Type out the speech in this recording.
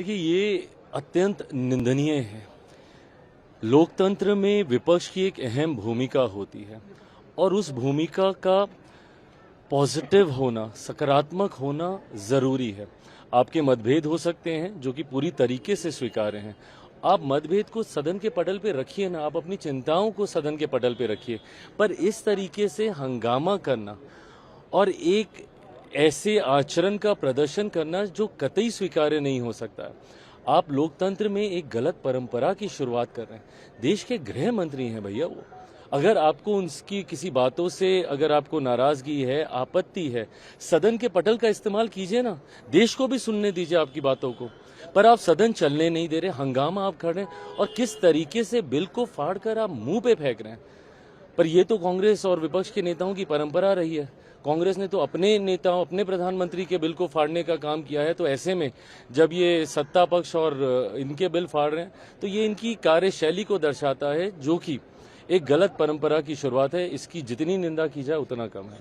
देखिए, ये अत्यंत निंदनीय है। लोकतंत्र में विपक्ष की एक अहम भूमिका होती है और उस भूमिका का पॉजिटिव होना, सकारात्मक होना ज़रूरी है। आपके मतभेद हो सकते हैं जो कि पूरी तरीके से स्वीकार्य हैं। आप मतभेद को सदन के पटल पे रखिए ना, आप अपनी चिंताओं को सदन के पटल पे रखिए। पर इस तरीके से हंगामा करना और एक ऐसे आचरण का प्रदर्शन करना जो कतई स्वीकार्य नहीं हो सकता है। आप लोकतंत्र में एक गलत परंपरा की शुरुआत कर रहे हैं। देश के गृह मंत्री हैं भैया वो। अगर आपको उनकी किसी बातों से अगर आपको नाराजगी है, आपत्ति है, सदन के पटल का इस्तेमाल कीजिए ना, देश को भी सुनने दीजिए आपकी बातों को। पर आप सदन चलने नहीं दे रहे, हंगामा आप कर रहे हैं और किस तरीके से बिल को फाड़ कर आप मुंह पे फेंक रहे हैं। पर ये तो कांग्रेस और विपक्ष के नेताओं की परंपरा रही है। कांग्रेस ने तो अपने नेताओं, अपने प्रधानमंत्री के बिल को फाड़ने का काम किया है। तो ऐसे में जब ये सत्ता पक्ष और इनके बिल फाड़ रहे हैं तो ये इनकी कार्यशैली को दर्शाता है, जो कि एक गलत परंपरा की शुरुआत है। इसकी जितनी निंदा की जाए उतना कम है।